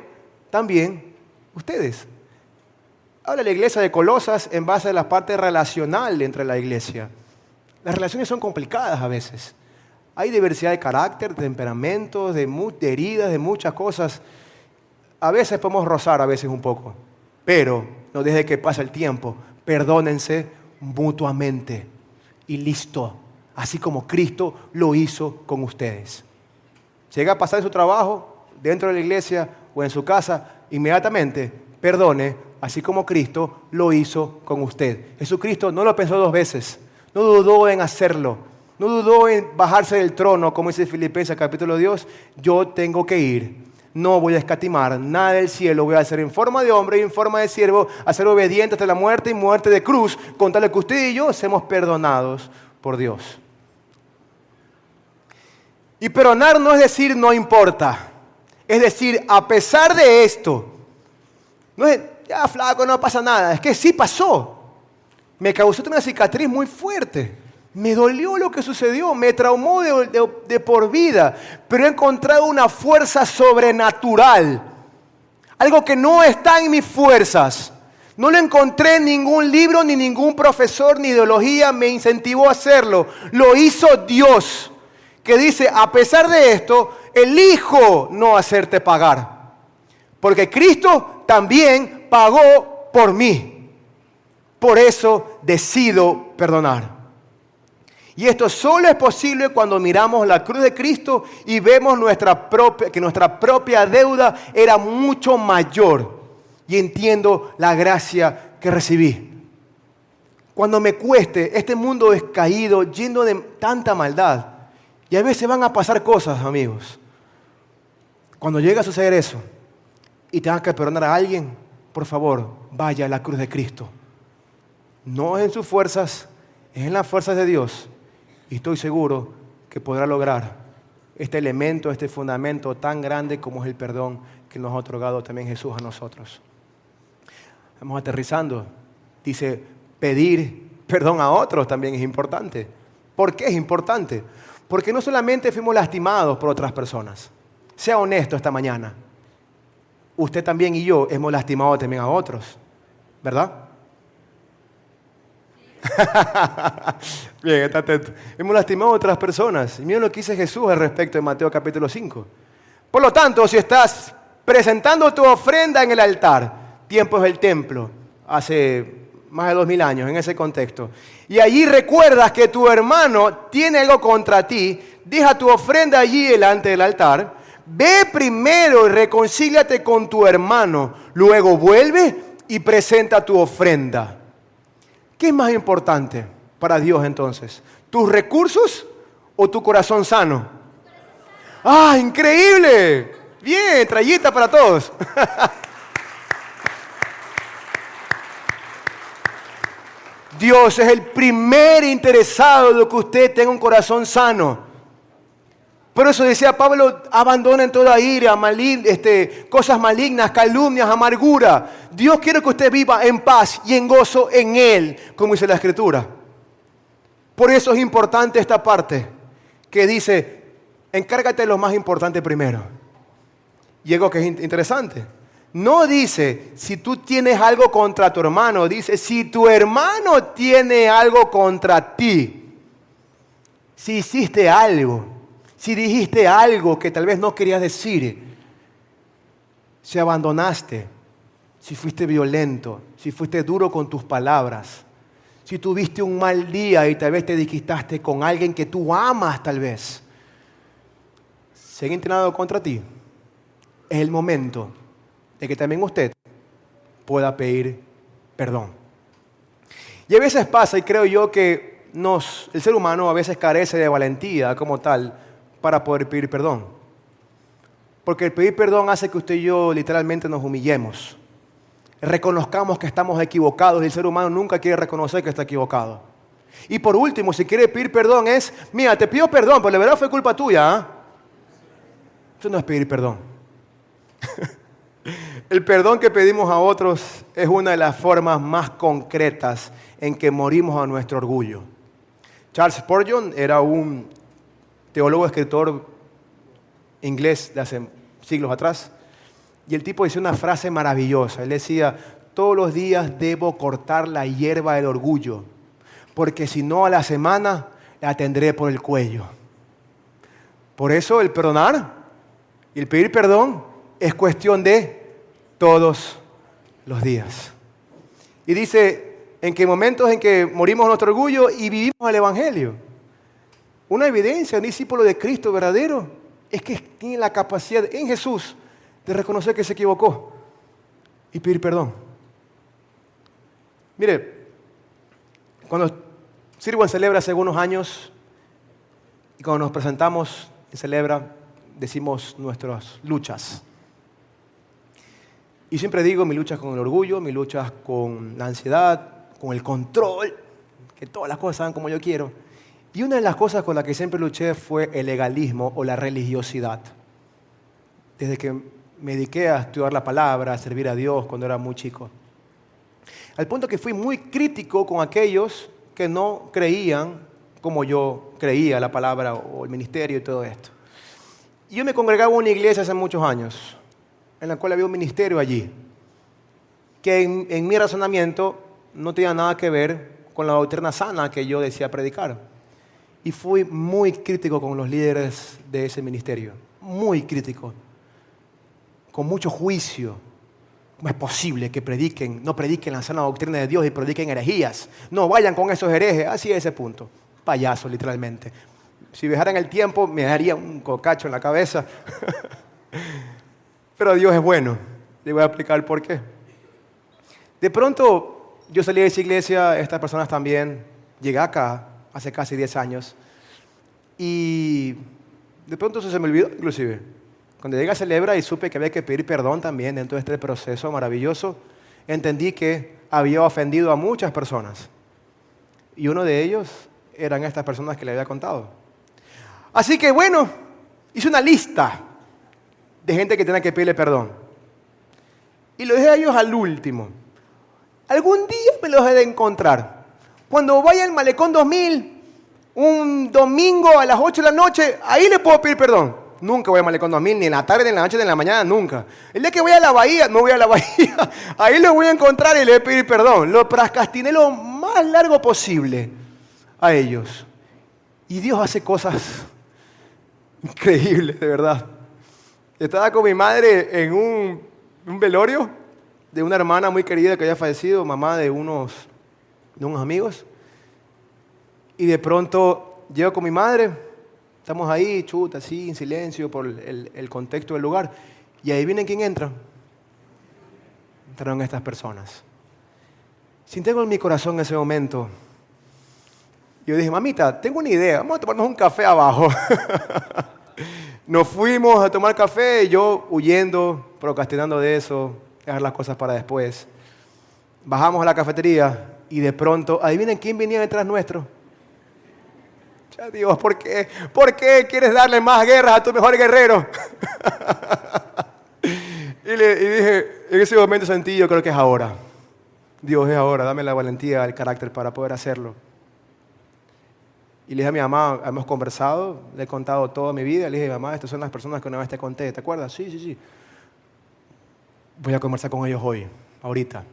también ustedes. Habla la iglesia de Colosas en base a la parte relacional entre la iglesia. Las relaciones son complicadas a veces. Hay diversidad de carácter, de temperamentos, de heridas, de muchas cosas. A veces podemos rozar, a veces un poco. Pero no deje que pase el tiempo. Perdónense mutuamente. Y listo. Así como Cristo lo hizo con ustedes. Llega a pasar en su trabajo, dentro de la iglesia o en su casa, inmediatamente perdone, así como Cristo lo hizo con usted. Jesucristo no lo pensó 2 veces. No dudó en hacerlo. No dudó en bajarse del trono, como dice Filipenses capítulo 2. Yo tengo que ir. No voy a escatimar nada del cielo. Voy a hacer en forma de hombre y en forma de siervo, a ser obediente hasta la muerte y muerte de cruz, con tal que usted y yo seamos perdonados por Dios. Y perdonar no es decir no importa. Es decir, a pesar de esto, no es, ya flaco, no pasa nada. Es que sí pasó. Me causó una cicatriz muy fuerte. Me dolió lo que sucedió. Me traumó de por vida. Pero he encontrado una fuerza sobrenatural. Algo que no está en mis fuerzas. No lo encontré en ningún libro, ni ningún profesor, ni ideología me incentivó a hacerlo. Lo hizo Dios, que dice, a pesar de esto, elijo no hacerte pagar. Porque Cristo también pagó por mí. Por eso decido perdonar. Y esto solo es posible cuando miramos la cruz de Cristo y vemos que nuestra propia deuda era mucho mayor. Y entiendo la gracia que recibí. Cuando me cueste, este mundo es caído, lleno de tanta maldad. Y a veces van a pasar cosas, amigos. Cuando llega a suceder eso y tengas que perdonar a alguien, por favor, vaya a la cruz de Cristo. No es en sus fuerzas, es en las fuerzas de Dios. Y estoy seguro que podrá lograr este elemento, este fundamento tan grande como es el perdón que nos ha otorgado también Jesús a nosotros. Vamos aterrizando. Dice, pedir perdón a otros también es importante. ¿Por qué es importante? Porque no solamente fuimos lastimados por otras personas. Sea honesto esta mañana. Usted también y yo hemos lastimado también a otros, ¿verdad? Bien, está atento. Hemos lastimado a otras personas. Y miren lo que dice Jesús al respecto en Mateo capítulo 5. Por lo tanto, si estás presentando tu ofrenda en el altar, tiempo es el templo, hace más de 2000 años en ese contexto, y allí recuerdas que tu hermano tiene algo contra ti, deja tu ofrenda allí delante del altar, ve primero y reconcíliate con tu hermano, luego vuelve y presenta tu ofrenda. ¿Qué es más importante para Dios entonces? ¿Tus recursos o tu corazón sano? ¡Ah, increíble! Bien, trayita para todos. Dios es el primer interesado de que usted tenga un corazón sano. Por eso decía Pablo, abandonen toda ira, cosas malignas, calumnias, amargura. Dios quiere que usted viva en paz y en gozo en Él, como dice la Escritura. Por eso es importante esta parte que dice, encárgate de lo más importante primero. Y algo que es interesante. No dice, si tú tienes algo contra tu hermano, dice, si tu hermano tiene algo contra ti. Si hiciste algo. Si dijiste algo que tal vez no querías decir, si abandonaste, si fuiste violento, si fuiste duro con tus palabras, si tuviste un mal día y tal vez te disgustaste con alguien que tú amas tal vez, se ha inclinado contra ti, es el momento de que también usted pueda pedir perdón. Y a veces pasa, y creo yo que el ser humano a veces carece de valentía como tal, para poder pedir perdón. Porque el pedir perdón hace que usted y yo literalmente nos humillemos. Reconozcamos que estamos equivocados y el ser humano nunca quiere reconocer que está equivocado. Y por último, si quiere pedir perdón es, mira, te pido perdón, pero la verdad fue culpa tuya. ¿Eh? Eso no es pedir perdón. El perdón que pedimos a otros es una de las formas más concretas en que morimos a nuestro orgullo. Charles Spurgeon era un teólogo, escritor inglés de hace siglos atrás, y el tipo decía una frase maravillosa. Él decía, todos los días debo cortar la hierba del orgullo, porque si no a la semana la tendré por el cuello. Por eso el perdonar y el pedir perdón es cuestión de todos los días. Y dice, en que momentos en que morimos nuestro orgullo y vivimos el Evangelio. Una evidencia de un discípulo de Cristo verdadero es que tiene la capacidad en Jesús de reconocer que se equivocó y pedir perdón. Mire, cuando sirvo en Celebra hace algunos años y cuando nos presentamos en Celebra decimos nuestras luchas. Y siempre digo mi lucha con el orgullo, mi lucha con la ansiedad, con el control, que todas las cosas sean como yo quiero. Y una de las cosas con las que siempre luché fue el legalismo o la religiosidad. Desde que me dediqué a estudiar la palabra, a servir a Dios cuando era muy chico. Al punto que fui muy crítico con aquellos que no creían como yo creía la palabra o el ministerio y todo esto. Y yo me congregaba en una iglesia hace muchos años, en la cual había un ministerio allí, que en mi razonamiento no tenía nada que ver con la doctrina sana que yo decía predicar. Y fui muy crítico con los líderes de ese ministerio, muy crítico, con mucho juicio. ¿Cómo es posible que no prediquen la sana doctrina de Dios y prediquen herejías? No vayan con esos herejes, así es ese punto. Payaso, literalmente. Si viajaran el tiempo, me daría un cocacho en la cabeza. Pero Dios es bueno. Le voy a explicar por qué. De pronto, yo salí de esa iglesia, estas personas también. Llegué acá hace casi 10 años. Y de pronto eso se me olvidó, inclusive. Cuando llegué a Celebra y supe que había que pedir perdón también dentro de este proceso maravilloso, entendí que había ofendido a muchas personas. Y uno de ellos eran estas personas que le había contado. Así que bueno, hice una lista de gente que tenía que pedirle perdón. Y lo dejé a ellos al último. Algún día me los he de encontrar. Cuando vaya al Malecón 2000, un domingo a las 8 de la noche, ahí le puedo pedir perdón. Nunca voy al Malecón 2000, ni en la tarde, ni en la noche, ni en la mañana, nunca. El día que voy a la bahía, no voy a la bahía, ahí lo voy a encontrar y le voy a pedir perdón. Lo procrastiné lo más largo posible a ellos. Y Dios hace cosas increíbles, de verdad. Estaba con mi madre en un velorio de una hermana muy querida que había fallecido, mamá de unos amigos. Y de pronto llego con mi madre, estamos ahí, chuta, así, en silencio por el contexto del lugar. Y ahí vienen quién entra. Entraron estas personas. Sintiendo algo en mi corazón en ese momento, yo dije, mamita, tengo una idea, vamos a tomarnos un café abajo. Nos fuimos a tomar café y yo huyendo, procrastinando de eso, dejar las cosas para después. Bajamos a la cafetería y de pronto, adivinen quién venía detrás nuestro. Ya Dios, ¿por qué? ¿Por qué quieres darle más guerras a tu mejor guerrero? y dije, en ese momento sentí, yo creo que es ahora. Dios, es ahora, dame la valentía, el carácter para poder hacerlo. Y le dije a mi mamá, hemos conversado, le he contado toda mi vida. Le dije, mamá, estas son las personas que una vez te conté, ¿te acuerdas? Sí. Voy a conversar con ellos hoy, ahorita.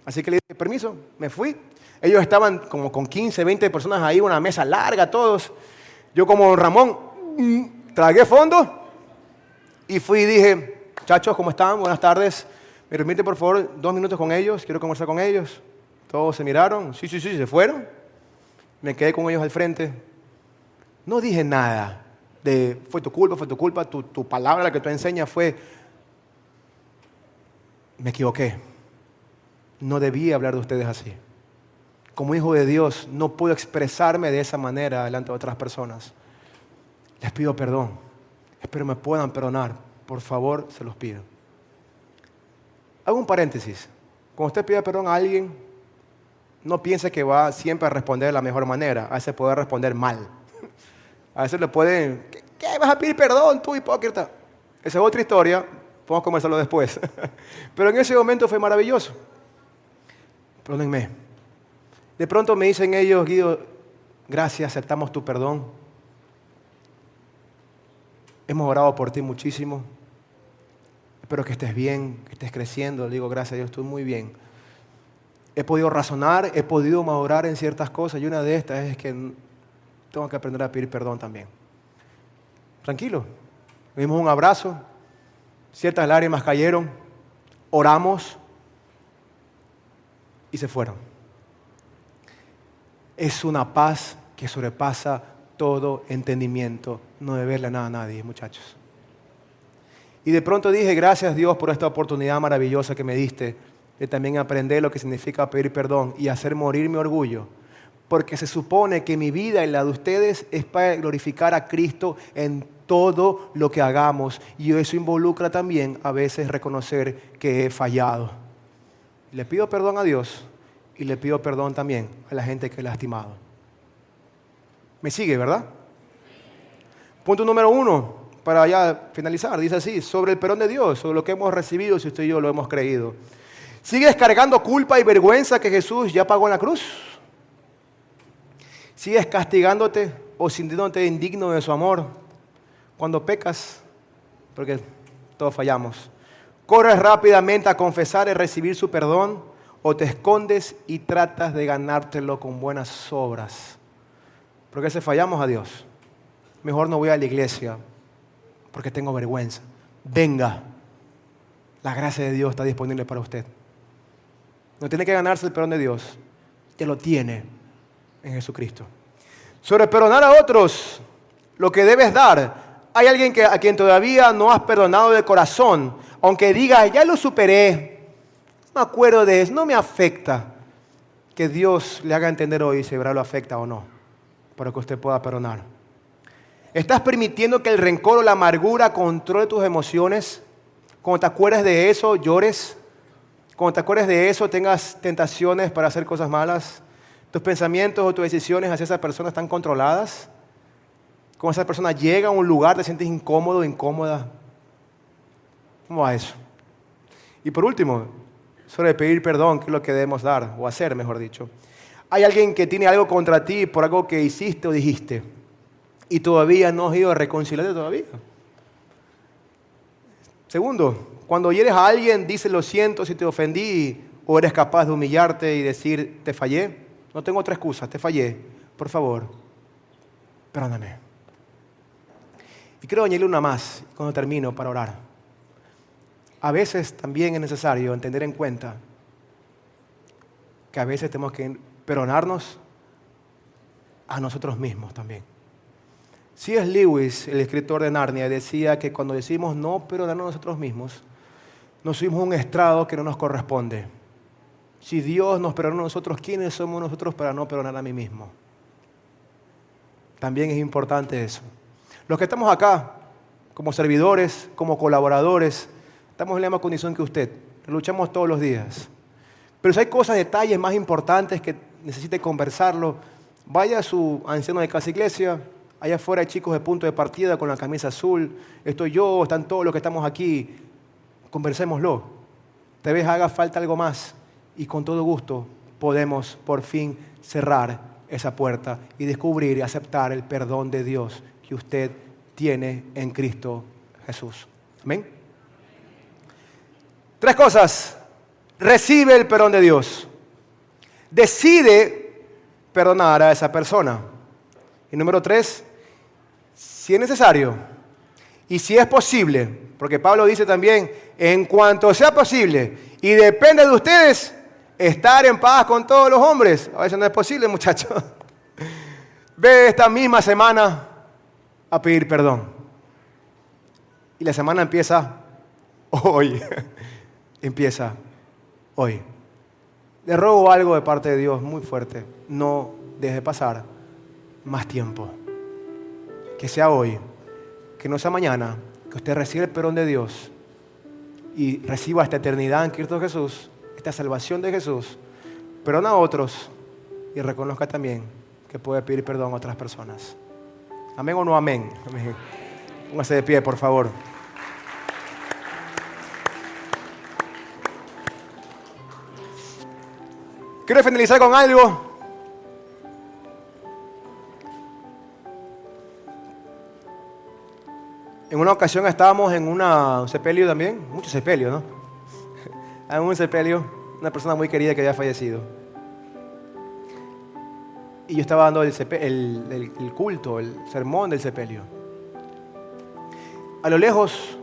Así que le dije, permiso, me fui. Ellos estaban como con 15, 20 personas ahí, una mesa larga, todos. Yo como Ramón, tragué fondo y fui y dije, muchachos, ¿cómo están? Buenas tardes. ¿Me permite, por favor, 2 minutos con ellos? Quiero conversar con ellos. Todos se miraron. Sí, se fueron. Me quedé con ellos al frente. No dije nada de fue tu culpa, tu palabra, la que tú enseñas fue, me equivoqué. No debía hablar de ustedes así. Como hijo de Dios, no puedo expresarme de esa manera delante de otras personas. Les pido perdón. Espero me puedan perdonar. Por favor, se los pido. Hago un paréntesis. Cuando usted pide perdón a alguien, no piense que va siempre a responder de la mejor manera. A veces puede responder mal. A veces le pueden, ¿qué vas a pedir perdón, tú hipócrita? Esa es otra historia, podemos conversarlo después. Pero en ese momento fue maravilloso. Perdónenme. De pronto me dicen ellos, Guido, gracias, aceptamos tu perdón. Hemos orado por ti muchísimo. Espero que estés bien, que estés creciendo. Le digo, gracias a Dios, estoy muy bien. He podido razonar, he podido madurar en ciertas cosas y una de estas es que tengo que aprender a pedir perdón también. Tranquilo. Nos dimos un abrazo, ciertas lágrimas cayeron, oramos y se fueron. Es una paz que sobrepasa todo entendimiento. No deberle nada a nadie, muchachos. Y de pronto dije, gracias Dios por esta oportunidad maravillosa que me diste de también aprender lo que significa pedir perdón y hacer morir mi orgullo. Porque se supone que mi vida y la de ustedes es para glorificar a Cristo en todo lo que hagamos. Y eso involucra también a veces reconocer que he fallado. Le pido perdón a Dios y le pido perdón también a la gente que he lastimado. ¿Me sigue, verdad? Punto número 1, para ya finalizar. Dice así, sobre el perdón de Dios, sobre lo que hemos recibido, si usted y yo lo hemos creído. ¿Sigues cargando culpa y vergüenza que Jesús ya pagó en la cruz? ¿Sigues castigándote o sintiéndote indigno de su amor cuando pecas? Porque todos fallamos. ¿Corres rápidamente a confesar y recibir su perdón o te escondes y tratas de ganártelo con buenas obras? Porque si fallamos a Dios, mejor no voy a la iglesia porque tengo vergüenza. Venga, la gracia de Dios está disponible para usted. No tiene que ganarse el perdón de Dios, ya lo tiene en Jesucristo. Sobre perdonar a otros, lo que debes dar. Hay alguien a quien todavía no has perdonado de corazón, aunque digas, ya lo superé, no me acuerdo de eso, no me afecta. Que Dios le haga entender hoy si verá lo afecta o no, para que usted pueda perdonar. ¿Estás permitiendo que el rencor o la amargura controle tus emociones? Cuando te acuerdes de eso, llores. Cuando te acuerdes de eso, tengas tentaciones para hacer cosas malas. ¿Tus pensamientos o tus decisiones hacia esa persona están controladas? Cuando esa persona llega a un lugar, te sientes incómodo, incómoda. ¿Cómo va eso? Y por último, sobre pedir perdón, ¿qué es lo que debemos dar o hacer, mejor dicho? Hay alguien que tiene algo contra ti por algo que hiciste o dijiste y todavía no has ido a reconciliarte todavía. Segundo, cuando hieres a alguien, dice lo siento si te ofendí o eres capaz de humillarte y decir te fallé. No tengo otra excusa, te fallé. Por favor, perdóname. Y quiero añadirle una más cuando termino para orar. A veces también es necesario tener en cuenta que a veces tenemos que perdonarnos a nosotros mismos también. C.S. Lewis, el escritor de Narnia, decía que cuando decimos no perdonarnos a nosotros mismos, nos subimos a un estrado que no nos corresponde. Si Dios nos perdonó a nosotros, ¿quiénes somos nosotros para no perdonar a mí mismo? También es importante eso. Los que estamos acá, como servidores, como colaboradores, estamos en la misma condición que usted. Luchamos todos los días. Pero si hay cosas, detalles más importantes que necesite conversarlo, vaya a su anciano de casa iglesia. Allá afuera hay chicos de punto de partida con la camisa azul. Estoy yo, están todos los que estamos aquí. Conversémoslo. Tal vez haga falta algo más y con todo gusto podemos por fin cerrar esa puerta y descubrir y aceptar el perdón de Dios que usted tiene en Cristo Jesús. Amén. 3 cosas. Recibe el perdón de Dios. Decide perdonar a esa persona. Y número 3, si es necesario y si es posible, porque Pablo dice también, en cuanto sea posible y depende de ustedes, estar en paz con todos los hombres. A veces no es posible, muchachos. Ve esta misma semana a pedir perdón. Y la semana empieza hoy. Empieza hoy. Le ruego algo de parte de Dios muy fuerte. No deje pasar más tiempo. Que sea hoy, que no sea mañana, que usted reciba el perdón de Dios y reciba esta eternidad en Cristo Jesús, esta salvación de Jesús. Perdona a otros y reconozca también que puede pedir perdón a otras personas. ¿Amén o no amén? Amén. Póngase de pie, por favor. Quiero finalizar con algo. En una ocasión estábamos en un sepelio también, mucho sepelio, ¿no? En un sepelio, una persona muy querida que había fallecido. Y yo estaba dando el culto, el sermón del sepelio. A lo lejos,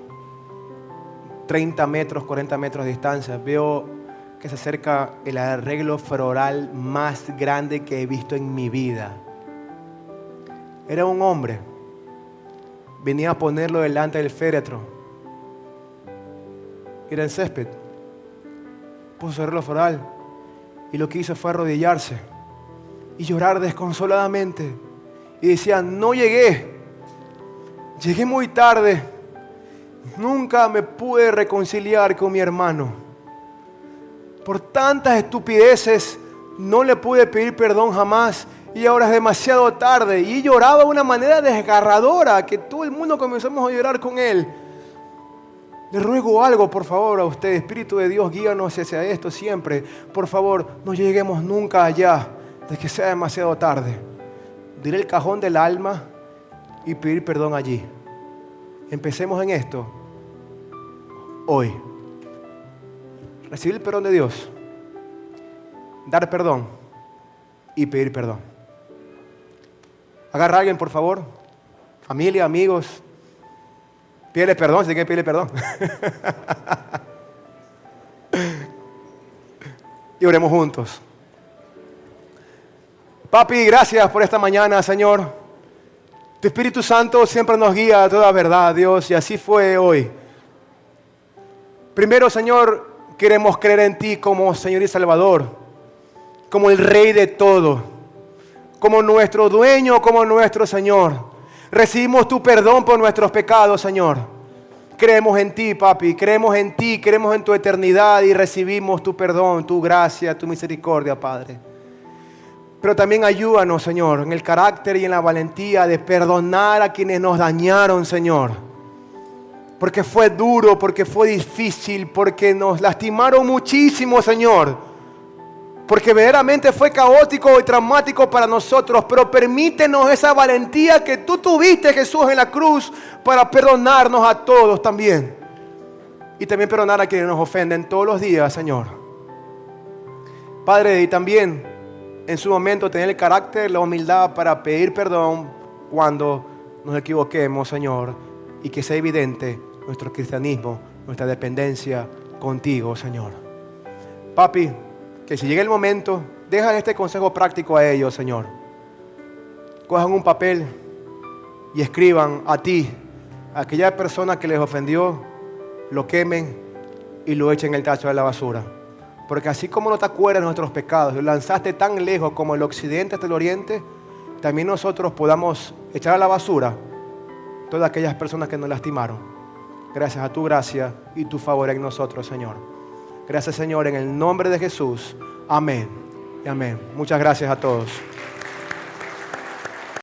30 metros, 40 metros de distancia, veo que se acerca el arreglo floral más grande que he visto en mi vida. Era un hombre. Venía a ponerlo delante del féretro. Era el césped. Puso su arreglo floral y lo que hizo fue arrodillarse y llorar desconsoladamente. Y decía, no llegué. Llegué muy tarde. Nunca me pude reconciliar con mi hermano. Por tantas estupideces no le pude pedir perdón jamás. Y ahora es demasiado tarde. Y lloraba de una manera desgarradora que todo el mundo comenzamos a llorar con él. Le ruego algo, por favor, a usted. Espíritu de Dios, guíanos hacia esto siempre. Por favor, no lleguemos nunca allá de que sea demasiado tarde. Diré el cajón del alma y pedir perdón allí. Empecemos en esto hoy. recibir el perdón de Dios, dar perdón y pedir perdón. Agarra a alguien, por favor, familia, amigos, pídele perdón si hay que pedirle perdón. Y oremos juntos. Papi, gracias por esta mañana, Señor. Tu Espíritu Santo siempre nos guía a toda verdad, Dios, y así fue hoy. Primero, Señor, queremos creer en ti como Señor y Salvador, como el Rey de todo, como nuestro dueño, como nuestro Señor. Recibimos tu perdón por nuestros pecados, Señor. Creemos en ti, papi, creemos en ti, creemos en tu eternidad y recibimos tu perdón, tu gracia, tu misericordia, Padre. Pero también ayúdanos, Señor, en el carácter y en la valentía de perdonar a quienes nos dañaron, Señor. Porque fue duro, porque fue difícil, porque nos lastimaron muchísimo, Señor. Porque verdaderamente fue caótico y traumático para nosotros. Pero permítenos esa valentía que tú tuviste, Jesús, en la cruz para perdonarnos a todos también. Y también perdonar a quienes nos ofenden todos los días, Señor. Padre, y también en su momento tener el carácter, la humildad para pedir perdón cuando nos equivoquemos, Señor. Y que sea evidente nuestro cristianismo, nuestra dependencia contigo, Señor. Papi, que si llega el momento, deja este consejo práctico a ellos, Señor. Cojan un papel y escriban a ti, a aquella persona que les ofendió, lo quemen y lo echen en el tacho de la basura. Porque así como no te acuerdas de nuestros pecados, lo lanzaste tan lejos como el occidente hasta el oriente, también nosotros podamos echar a la basura todas aquellas personas que nos lastimaron. Gracias a tu gracia y tu favor en nosotros, Señor. Gracias, Señor, en el nombre de Jesús. Amén y amén. Muchas gracias a todos.